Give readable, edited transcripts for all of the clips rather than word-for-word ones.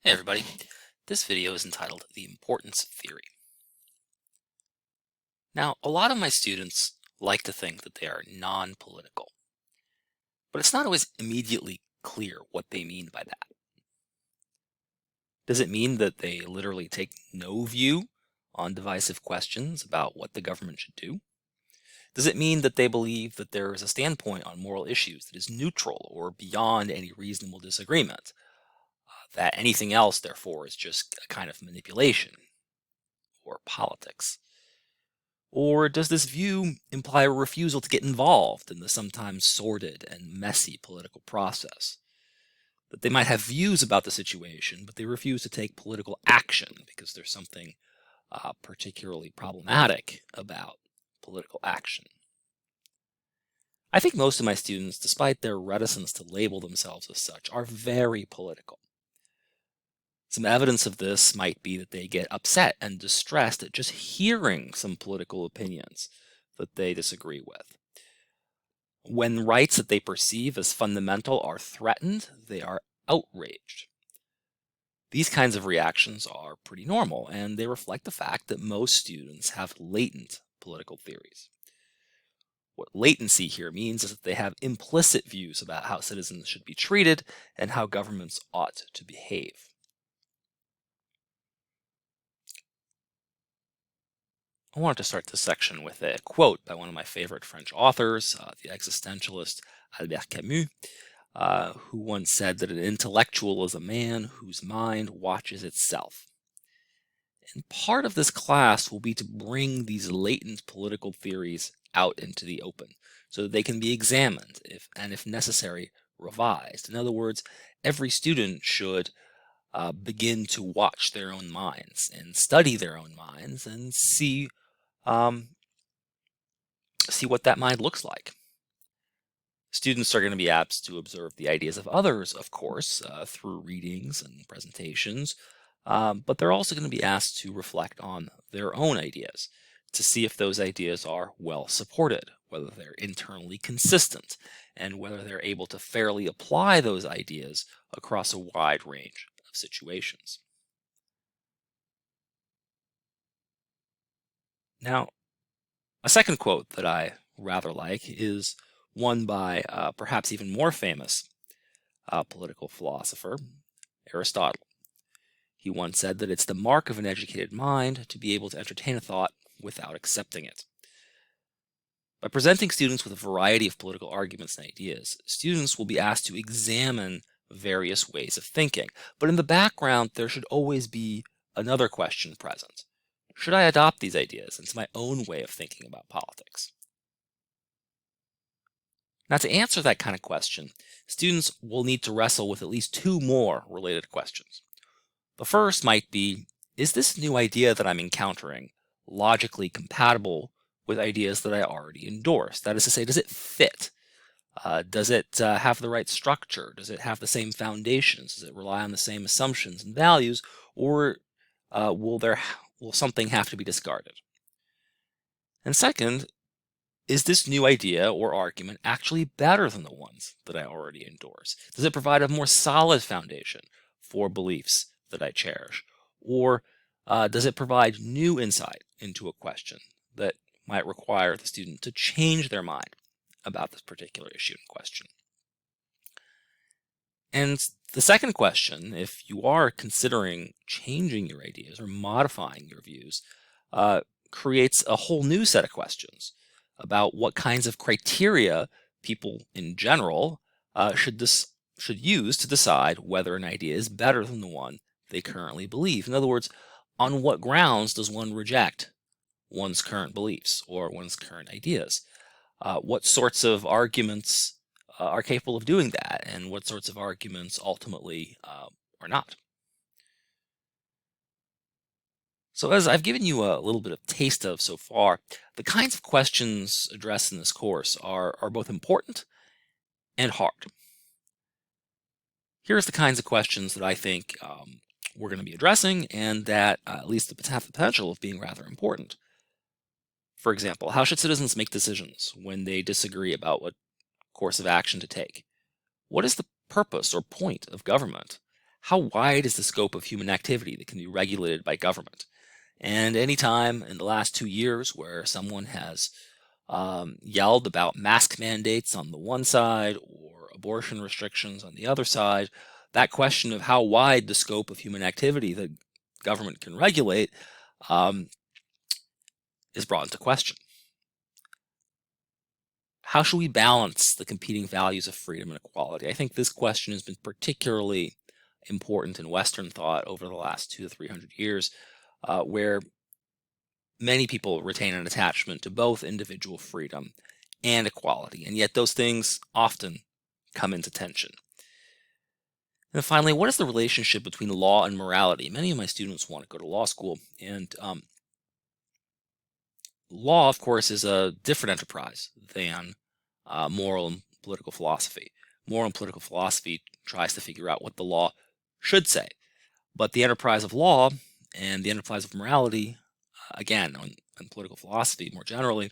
Hey everybody, this video is entitled The Importance Theory. Now, a lot of my students like to think that they are non-political, but it's not always immediately clear what they mean by that. Does it mean that they literally take no view on divisive questions about what the government should do? Does it mean that they believe that there is a standpoint on moral issues that is neutral or beyond any reasonable disagreement? That anything else, therefore, is just a kind of manipulation or politics? Or does this view imply a refusal to get involved in the sometimes sordid and messy political process? That they might have views about the situation, but they refuse to take political action because there's something particularly problematic about political action. I think most of my students, despite their reticence to label themselves as such, are very political. Some evidence of this might be that they get upset and distressed at just hearing some political opinions that they disagree with. When rights that they perceive as fundamental are threatened, they are outraged. These kinds of reactions are pretty normal, and they reflect the fact that most students have latent political theories. What latency here means is that they have implicit views about how citizens should be treated and how governments ought to behave. I wanted to start this section with a quote by one of my favorite French authors, the existentialist Albert Camus, who once said that an intellectual is a man whose mind watches itself. And part of this class will be to bring these latent political theories out into the open so that they can be examined and if necessary, revised. In other words, every student should begin to watch their own minds and study their own minds and see what that mind looks like. Students are going to be asked to observe the ideas of others, of course, through readings and presentations, but they're also going to be asked to reflect on their own ideas to see if those ideas are well supported, whether they're internally consistent, and whether they're able to fairly apply those ideas across a wide range of situations. Now, a second quote that I rather like is one by perhaps even more famous political philosopher, Aristotle. He once said that it's the mark of an educated mind to be able to entertain a thought without accepting it. By presenting students with a variety of political arguments and ideas, students will be asked to examine various ways of thinking. But in the background, there should always be another question present. Should I adopt these ideas into my own way of thinking about politics? Now, to answer that kind of question, students will need to wrestle with at least two more related questions. The first might be, is this new idea that I'm encountering logically compatible with ideas that I already endorse? That is to say, does it fit? Does it have the right structure? Does it have the same foundations? Does it rely on the same assumptions and values? Or will something have to be discarded? And second, is this new idea or argument actually better than the ones that I already endorse? Does it provide a more solid foundation for beliefs that I cherish? Or does it provide new insight into a question that might require the student to change their mind about this particular issue in question? And the second question, if you are considering changing your ideas or modifying your views, creates a whole new set of questions about what kinds of criteria people in general should use to decide whether an idea is better than the one they currently believe. In other words, on what grounds does one reject one's current beliefs or one's current ideas? What sorts of arguments are capable of doing that, and what sorts of arguments ultimately are not? So as I've given you a little bit of taste of so far, the kinds of questions addressed in this course are both important and hard. Here's the kinds of questions that I think we're going to be addressing and that at least have the potential of being rather important. For example, how should citizens make decisions when they disagree about what course of action to take? What is the purpose or point of government? how wide is the scope of human activity that can be regulated by government? And any time in the last 2 years where someone has yelled about mask mandates on the one side or abortion restrictions on the other side, that question of how wide the scope of human activity that government can regulate um, is brought into question. How should we balance the competing values of freedom and equality? I think this question has been particularly important in Western thought over the last 200 to 300 years, where many people retain an attachment to both individual freedom and equality, and yet those things often come into tension. And finally, what is the relationship between law and morality? Many of my students want to go to law school, and law, of course, is a different enterprise than moral and political philosophy. Moral and political philosophy tries to figure out what the law should say, but the enterprise of law and the enterprise of morality, again, on political philosophy more generally,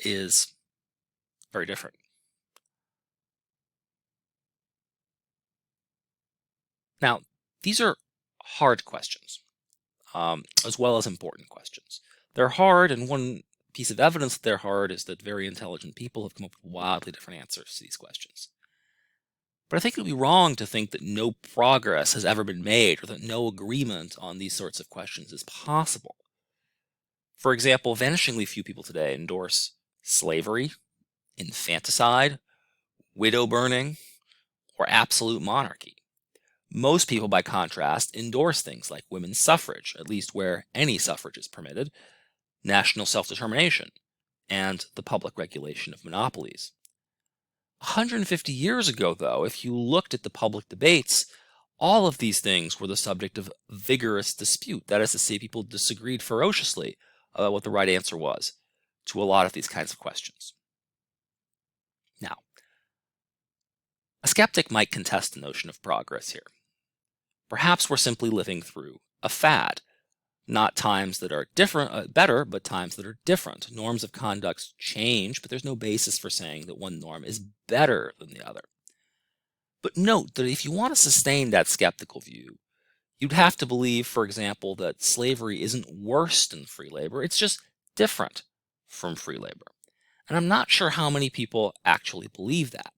is very different. Now, these are hard questions, as well as important questions. They're hard, and one piece of evidence that they're hard is that very intelligent people have come up with wildly different answers to these questions. But I think it would be wrong to think that no progress has ever been made or that no agreement on these sorts of questions is possible. For example, vanishingly few people today endorse slavery, infanticide, widow burning, or absolute monarchy. Most people, by contrast, endorse things like women's suffrage, at least where any suffrage is permitted, national self-determination, and the public regulation of monopolies. 150 years ago, though, if you looked at the public debates, all of these things were the subject of vigorous dispute. That is to say, people disagreed ferociously about what the right answer was to a lot of these kinds of questions. Now, a skeptic might contest the notion of progress here. Perhaps we're simply living through a fad, not times that are different, better, but times that are different. Norms of conduct change, but there's no basis for saying that one norm is better than the other. But note that if you want to sustain that skeptical view, you'd have to believe, for example, that slavery isn't worse than free labor, it's just different from free labor. And I'm not sure how many people actually believe that.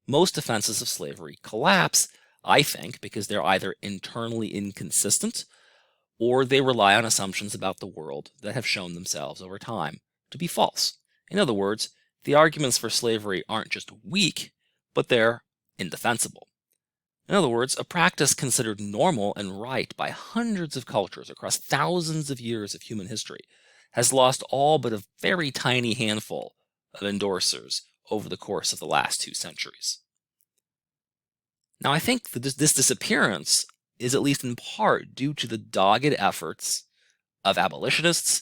Most defenses of slavery collapse, I think, because they're either internally inconsistent or they rely on assumptions about the world that have shown themselves over time to be false. In other words, the arguments for slavery aren't just weak, but they're indefensible. In other words, a practice considered normal and right by hundreds of cultures across thousands of years of human history has lost all but a very tiny handful of endorsers over the course of the last 2 centuries. Now, I think that this disappearance is at least in part due to the dogged efforts of abolitionists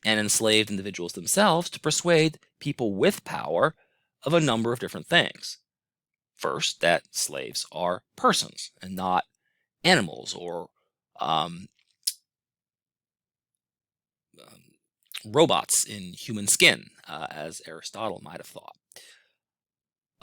and enslaved individuals themselves to persuade people with power of a number of different things. First, that slaves are persons and not animals or robots in human skin, as Aristotle might have thought.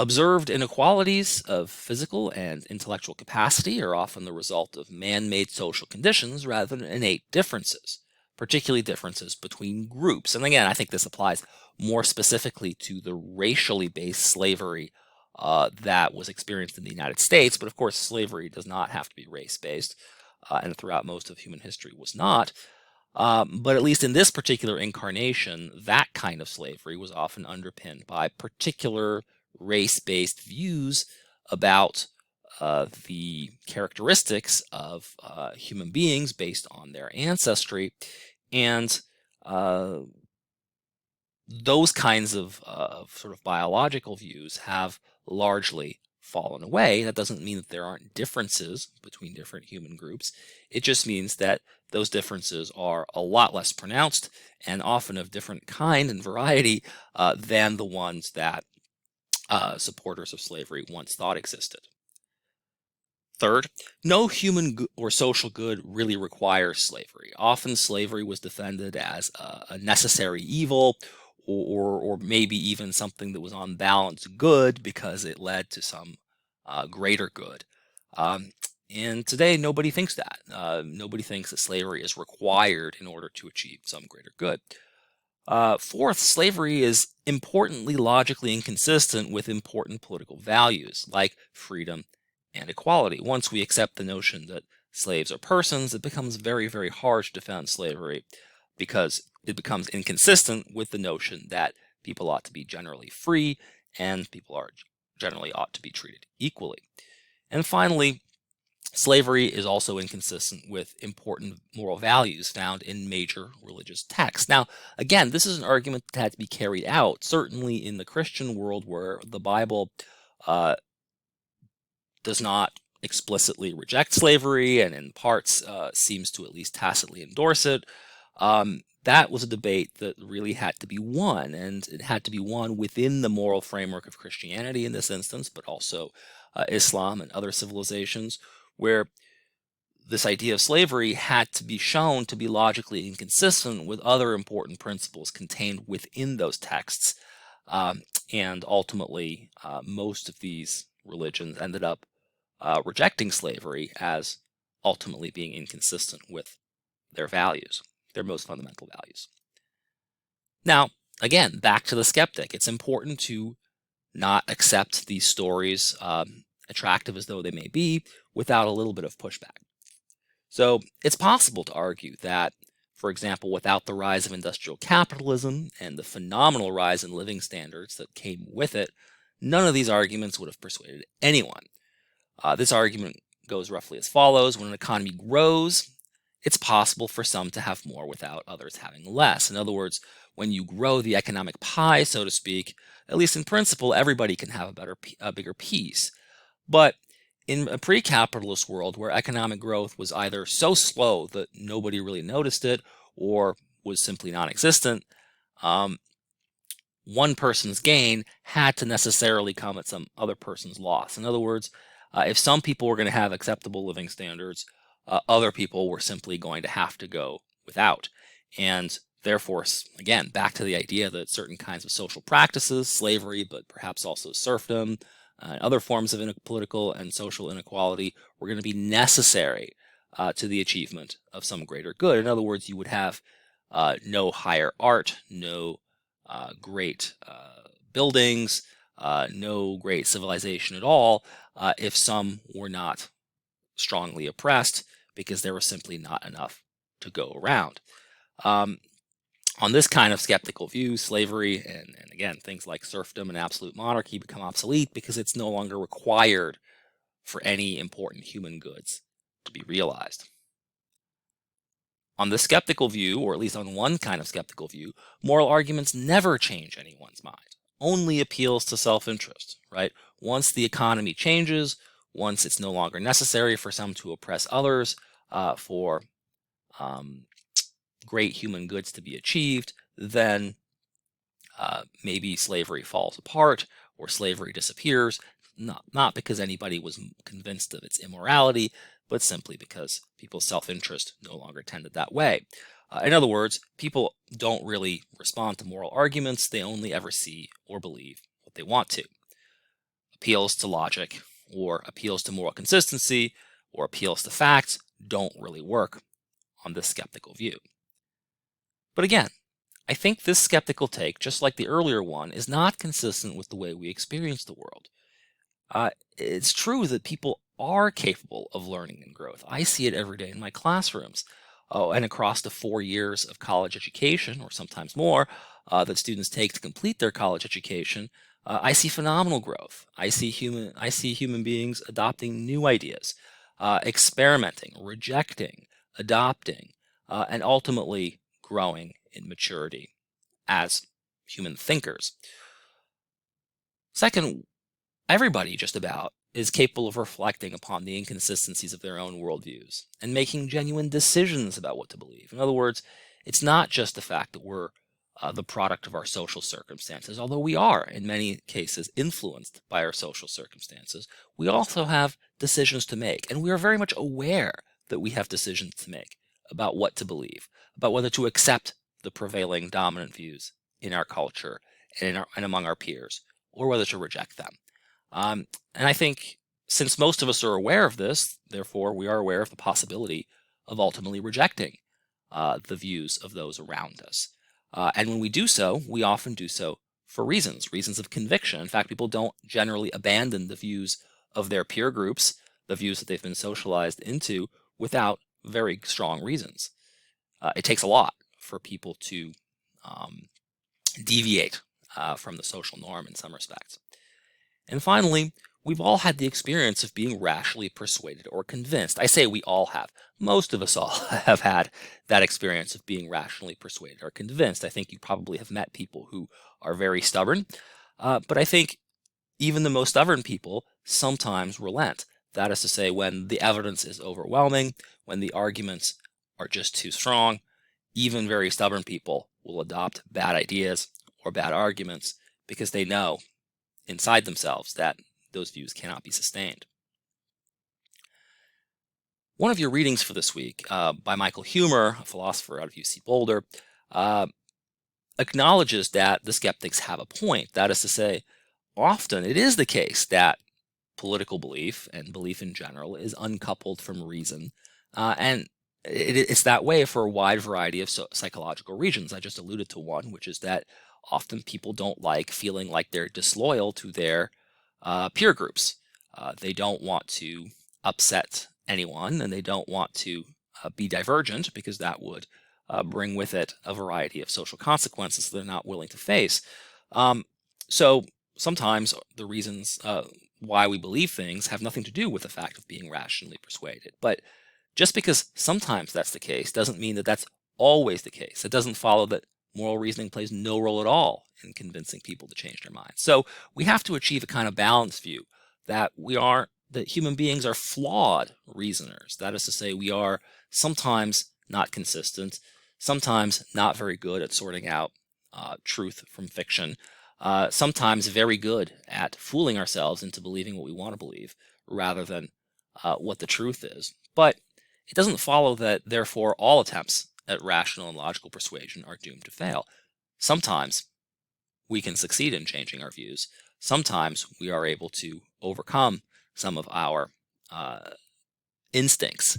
Observed inequalities of physical and intellectual capacity are often the result of man-made social conditions rather than innate differences, particularly differences between groups. And again, I think this applies more specifically to the racially based slavery that was experienced in the United States. But of course, slavery does not have to be race-based, and throughout most of human history was not. But at least in this particular incarnation, that kind of slavery was often underpinned by particular race-based views about the characteristics of human beings based on their ancestry, and those kinds of sort of biological views have largely fallen away. That doesn't mean that there aren't differences between different human groups. It just means that those differences are a lot less pronounced and often of different kind and variety than the ones that supporters of slavery once thought existed. Third, no human or social good really requires slavery. Often slavery was defended as a necessary evil, or maybe even something that was on balance good because it led to some greater good. And today, nobody thinks that. Nobody thinks that slavery is required in order to achieve some greater good. Fourth, slavery is importantly logically inconsistent with important political values like freedom and equality. Once we accept the notion that slaves are persons, it becomes very, very hard to defend slavery because it becomes inconsistent with the notion that people ought to be generally free and people are generally ought to be treated equally. And finally, slavery is also inconsistent with important moral values found in major religious texts. Now, again, this is an argument that had to be carried out, certainly in the Christian world where the Bible uh, does not explicitly reject slavery and in parts seems to at least tacitly endorse it. That was a debate that really had to be won, and it had to be won within the moral framework of Christianity in this instance, but also Islam and other civilizations, where this idea of slavery had to be shown to be logically inconsistent with other important principles contained within those texts. And ultimately, most of these religions ended up rejecting slavery as ultimately being inconsistent with their values, their most fundamental values. Now, again, back to the skeptic. It's important to not accept these stories, attractive as though they may be, without a little bit of pushback. So it's possible to argue that, for example, without the rise of industrial capitalism and the phenomenal rise in living standards that came with it, none of these arguments would have persuaded anyone. This argument goes roughly as follows. When an economy grows, it's possible for some to have more without others having less. In other words, when you grow the economic pie, so to speak, at least in principle, everybody can have a bigger piece. But in a pre-capitalist world where economic growth was either so slow that nobody really noticed it or was simply non-existent, one person's gain had to necessarily come at some other person's loss. In other words, if some people were going to have acceptable living standards, other people were simply going to have to go without. And therefore, again, back to the idea that certain kinds of social practices, slavery, but perhaps also serfdom, other forms of political and social inequality were going to be necessary to the achievement of some greater good. In other words, you would have no higher art, no great buildings, no great civilization at all if some were not strongly oppressed because there was simply not enough to go around. On this kind of skeptical view, slavery and again, things like serfdom and absolute monarchy become obsolete because it's no longer required for any important human goods to be realized. On the skeptical view, or at least on one kind of skeptical view, moral arguments never change anyone's mind, only appeals to self-interest, right? Once the economy changes, once it's no longer necessary for some to oppress others, for great human goods to be achieved, then maybe slavery falls apart or slavery disappears, not because anybody was convinced of its immorality, but simply because people's self-interest no longer tended that way. In other words, people don't really respond to moral arguments. They only ever see or believe what they want to. Appeals to logic or appeals to moral consistency or appeals to facts don't really work on this skeptical view. But again, I think this skeptical take, just like the earlier one, is not consistent with the way we experience the world. It's true that people are capable of learning and growth. I see it every day in my classrooms. And across the 4 years of college education, or sometimes more, that students take to complete their college education, I see phenomenal growth. I see human beings adopting new ideas, experimenting, rejecting, adopting, and ultimately growing in maturity as human thinkers. Second, everybody just about is capable of reflecting upon the inconsistencies of their own worldviews and making genuine decisions about what to believe. In other words, it's not just the fact that we're the product of our social circumstances, although we are, in many cases, influenced by our social circumstances. We also have decisions to make, and we are very much aware that we have decisions to make about what to believe, about whether to accept the prevailing dominant views in our culture and among our peers, or whether to reject them. And I think since most of us are aware of this, therefore we are aware of the possibility of ultimately rejecting the views of those around us. And when we do so, we often do so for reasons of conviction. In fact, people don't generally abandon the views of their peer groups, the views that they've been socialized into, without very strong reasons. It takes a lot for people to deviate from the social norm in some respects. And finally, we've all had the experience of being rationally persuaded or convinced. I say we all have. Most of us all have had that experience of being rationally persuaded or convinced. I think you probably have met people who are very stubborn, but I think even the most stubborn people sometimes relent. That is to say, when the evidence is overwhelming, when the arguments are just too strong, even very stubborn people will adopt bad ideas or bad arguments because they know inside themselves that those views cannot be sustained. One of your readings for this week by Michael Huemer, a philosopher out of UC Boulder, acknowledges that the skeptics have a point. That is to say, often it is the case that political belief and belief in general is uncoupled from reason, and it's that way for a wide variety of psychological reasons. I just alluded to one, which is that often people don't like feeling like they're disloyal to their peer groups. They don't want to upset anyone, and they don't want to be divergent because that would bring with it a variety of social consequences they're not willing to face. So sometimes the reasons why we believe things have nothing to do with the fact of being rationally persuaded. But just because sometimes that's the case doesn't mean that that's always the case. It doesn't follow that moral reasoning plays no role at all in convincing people to change their minds. So we have to achieve a kind of balanced view that that human beings are flawed reasoners. That is to say, we are sometimes not consistent, sometimes not very good at sorting out truth from fiction, sometimes very good at fooling ourselves into believing what we want to believe rather than what the truth is. But it doesn't follow that, therefore, all attempts at rational and logical persuasion are doomed to fail. Sometimes we can succeed in changing our views. Sometimes we are able to overcome some of our instincts.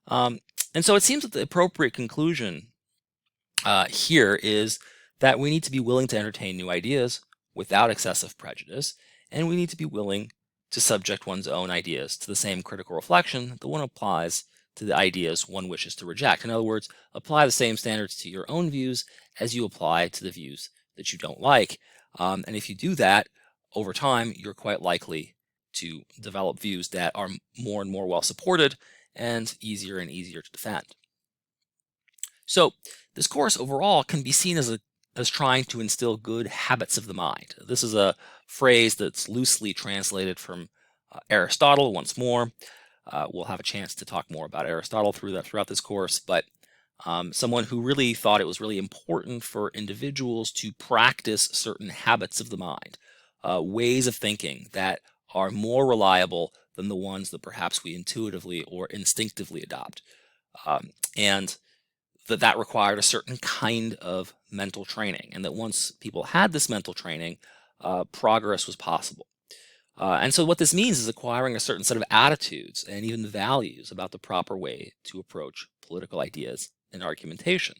And so it seems that the appropriate conclusion here is that we need to be willing to entertain new ideas without excessive prejudice, and we need to be willing to subject one's own ideas to the same critical reflection that one applies to the ideas one wishes to reject. In other words, apply the same standards to your own views as you apply to the views that you don't like. And if you do that, over time, you're quite likely to develop views that are more and more well supported and easier to defend. So this course overall can be seen as trying to instill good habits of the mind. This is a phrase that's loosely translated from Aristotle once more. We'll have a chance to talk more about Aristotle throughout this course, but someone who really thought it was really important for individuals to practice certain habits of the mind, ways of thinking that are more reliable than the ones that perhaps we intuitively or instinctively adopt. And that required a certain kind of mental training, and that once people had this mental training, progress was possible. And so what this means is acquiring a certain set of attitudes and even values about the proper way to approach political ideas and argumentation.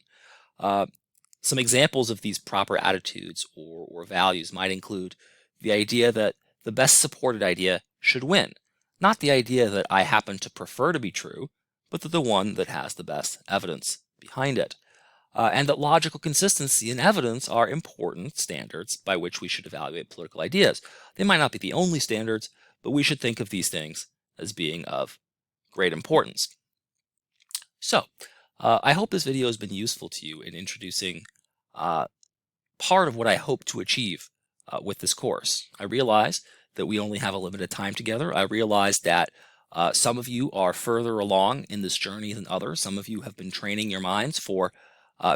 Some examples of these proper attitudes or values might include the idea that the best supported idea should win, not the idea that I happen to prefer to be true, but that the one that has the best evidence behind it. And that logical consistency and evidence are important standards by which we should evaluate political ideas. They might not be the only standards, but we should think of these things as being of great importance. So, I hope this video has been useful to you in introducing part of what I hope to achieve with this course. I realize that we only have a limited time together. I realize that some of you are further along in this journey than others. Some of you have been training your minds for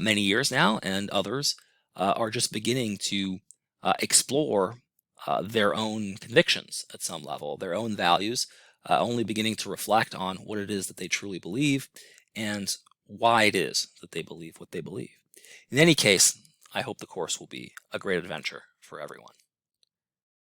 many years now, and others are just beginning to explore their own convictions at some level, their own values, only beginning to reflect on what it is that they truly believe and why it is that they believe what they believe. In any case, I hope the course will be a great adventure for everyone.